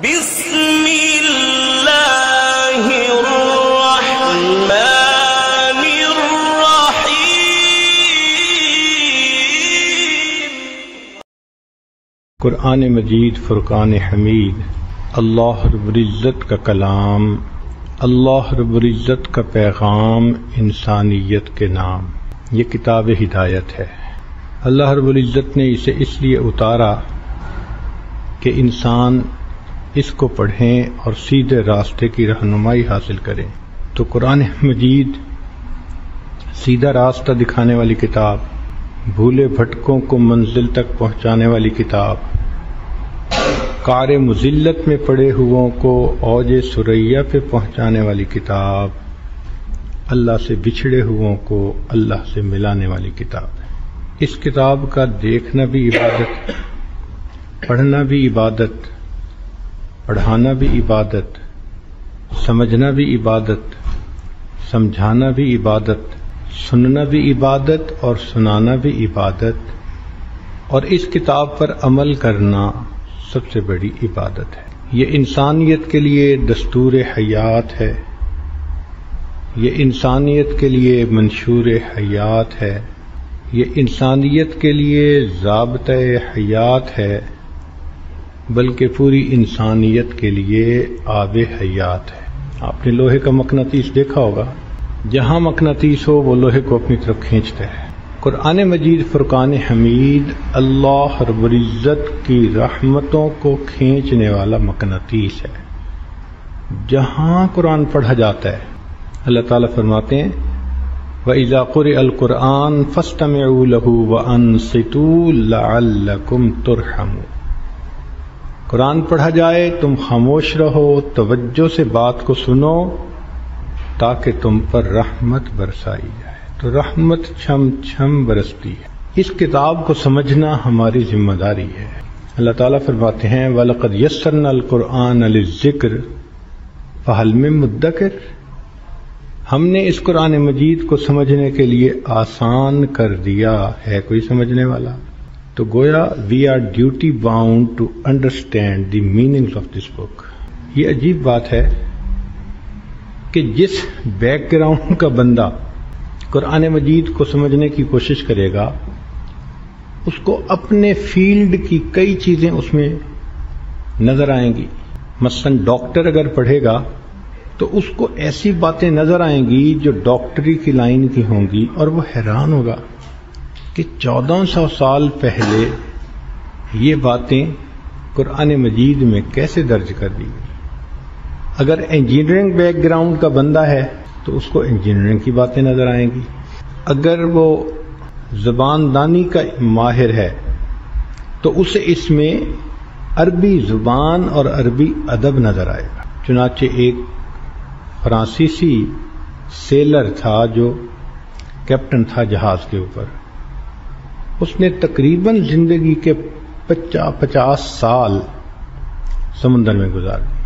بسم اللہ الرحمن الرحیم۔ قرآن مجید فرقان حمید، اللہ رب العزت کا کلام، اللہ رب العزت کا پیغام انسانیت کے نام۔ یہ کتاب ہدایت ہے۔ اللہ رب العزت نے اسے اس لیے اتارا کہ انسان اس کو پڑھیں اور سیدھے راستے کی رہنمائی حاصل کریں۔ تو قرآن مجید سیدھا راستہ دکھانے والی کتاب، بھولے بھٹکوں کو منزل تک پہنچانے والی کتاب، قعر مذلت میں پڑے ہوئوں کو اوج ثریا پہ پہنچانے والی کتاب، اللہ سے بچھڑے ہوئوں کو اللہ سے ملانے والی کتاب ہے۔ اس کتاب کا دیکھنا بھی عبادت، پڑھنا بھی عبادت، پڑھانا بھی عبادت، سمجھنا بھی عبادت، سمجھانا بھی عبادت، سننا بھی عبادت اور سنانا بھی عبادت، اور اس کتاب پر عمل کرنا سب سے بڑی عبادت ہے۔ یہ انسانیت کے لیے دستور حیات ہے، یہ انسانیت کے لیے منشور حیات ہے، یہ انسانیت کے لیے ضابطۂ حیات ہے، بلکہ پوری انسانیت کے لیے آب حیات ہے۔ آپ نے لوہے کا مقناطیس دیکھا ہوگا، جہاں مقناطیس ہو وہ لوہے کو اپنی طرف کھینچتا ہے۔ قرآن مجید فرقان حمید اللہ رب العزت کی رحمتوں کو کھینچنے والا مقناطیس ہے۔ جہاں قرآن پڑھا جاتا ہے اللہ تعالیٰ فرماتے ہیں وَإِذَا قُرِئَ الْقُرْآنُ فَاسْتَمِعُوا لَهُ وَأَنصِتُوا لَعَلَّكُمْ تُرْحَمُونَ۔ قرآن پڑھا جائے تم خاموش رہو، توجہ سے بات کو سنو تاکہ تم پر رحمت برسائی جائے۔ تو رحمت چھم چھم برستی ہے۔ اس کتاب کو سمجھنا ہماری ذمہ داری ہے۔ اللہ تعالیٰ فرماتے ہیں وَلَقَدْ يَسَّرْنَا الْقُرْآنَ لِلذِّكْرِ فَهَلْ مِن مُدَّكِرٍ۔ ہم نے اس قرآن مجید کو سمجھنے کے لیے آسان کر دیا، ہے کوئی سمجھنے والا؟ تو گویا we are duty bound to understand the meanings of this book. یہ عجیب بات ہے کہ جس بیک گراؤنڈ کا بندہ قرآن مجید کو سمجھنے کی کوشش کرے گا، اس کو اپنے فیلڈ کی کئی چیزیں اس میں نظر آئیں گی۔ مثلا ڈاکٹر اگر پڑھے گا تو اس کو ایسی باتیں نظر آئیں گی جو ڈاکٹری کی لائن کی ہوں گی، اور وہ حیران ہوگا کہ 1400 سال پہلے یہ باتیں قرآن مجید میں کیسے درج کر دی گئی۔ اگر انجینئرنگ بیک گراؤنڈ کا بندہ ہے تو اس کو انجینئرنگ کی باتیں نظر آئیں گی، اگر وہ زبان دانی کا ماہر ہے تو اسے اس میں عربی زبان اور عربی ادب نظر آئے گا۔ چنانچہ ایک فرانسیسی سیلر تھا جو کیپٹن تھا جہاز کے اوپر، اس نے تقریباً زندگی کے 50 سال سمندر میں گزار دیے۔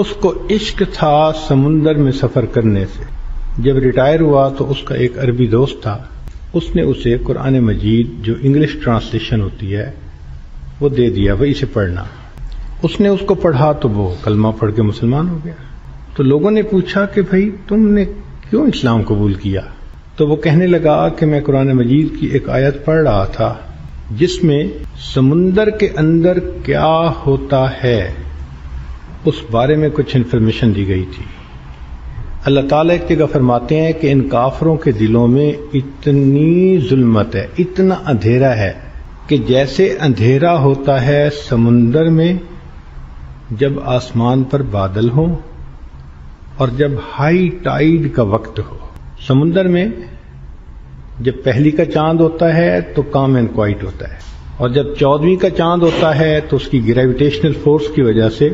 اس کو عشق تھا سمندر میں سفر کرنے سے۔ جب ریٹائر ہوا تو اس کا ایک عربی دوست تھا، اس نے اسے قرآن مجید جو انگلش ٹرانسلیشن ہوتی ہے وہ دے دیا، وہ اسے پڑھنا۔ اس نے اس کو پڑھا تو وہ کلمہ پڑھ کے مسلمان ہو گیا۔ تو لوگوں نے پوچھا کہ بھائی تم نے کیوں اسلام قبول کیا؟ تو وہ کہنے لگا کہ میں قرآن مجید کی ایک آیت پڑھ رہا تھا جس میں سمندر کے اندر کیا ہوتا ہے اس بارے میں کچھ انفارمیشن دی گئی تھی۔ اللہ تعالیٰ ایک جگہ فرماتے ہیں کہ ان کافروں کے دلوں میں اتنی ظلمت ہے، اتنا اندھیرا ہے کہ جیسے اندھیرا ہوتا ہے سمندر میں جب آسمان پر بادل ہوں اور جب ہائی ٹائیڈ کا وقت ہو۔ سمندر میں جب پہلی کا چاند ہوتا ہے تو کام اینڈ کوائٹ ہوتا ہے، اور جب 14ویں کا چاند ہوتا ہے تو اس کی گریویٹیشنل فورس کی وجہ سے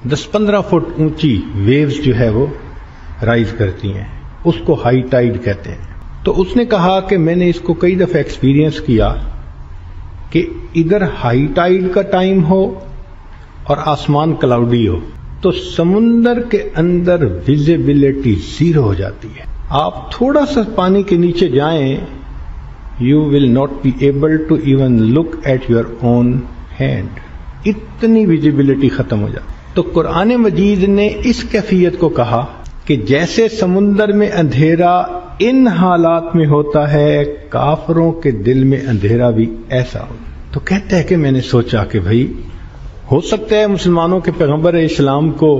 10-15 فٹ اونچی ویوز جو ہے وہ رائز کرتی ہیں، اس کو ہائی ٹائیڈ کہتے ہیں۔ تو اس نے کہا کہ میں نے اس کو کئی دفعہ ایکسپیرینس کیا کہ ادھر ہائی ٹائیڈ کا ٹائم ہو اور آسمان کلاؤڈی ہو تو سمندر کے اندر ویزیبلٹی 0 ہو جاتی ہے۔ آپ تھوڑا سا پانی کے نیچے جائیں، you will not be able to even look at your own hand۔ اتنی ویزیبلٹی ختم ہو جاتی. تو قرآن مجید نے اس کیفیت کو کہا کہ جیسے سمندر میں اندھیرا ان حالات میں ہوتا ہے، کافروں کے دل میں اندھیرا بھی ایسا ہو. تو کہتا ہے کہ میں نے سوچا کہ بھائی ہو سکتا ہے مسلمانوں کے پیغمبر اسلام کو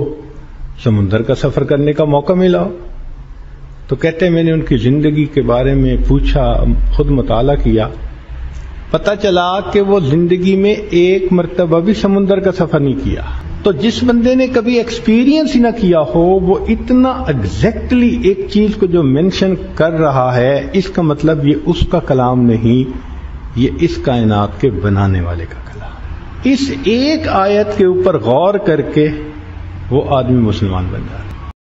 سمندر کا سفر کرنے کا موقع ملا. تو کہتے ہیں میں نے ان کی زندگی کے بارے میں پوچھا، خود مطالعہ کیا، پتہ چلا کہ وہ زندگی میں ایک مرتبہ بھی سمندر کا سفر نہیں کیا. تو جس بندے نے کبھی ایکسپیرینس ہی نہ کیا ہو، وہ اتنا ایگزیکٹلی ایک چیز کو جو مینشن کر رہا ہے، اس کا مطلب یہ اس کا کلام نہیں، یہ اس کائنات کے بنانے والے کا کلام. اس ایک آیت کے اوپر غور کر کے وہ آدمی مسلمان بن جاتا ہے.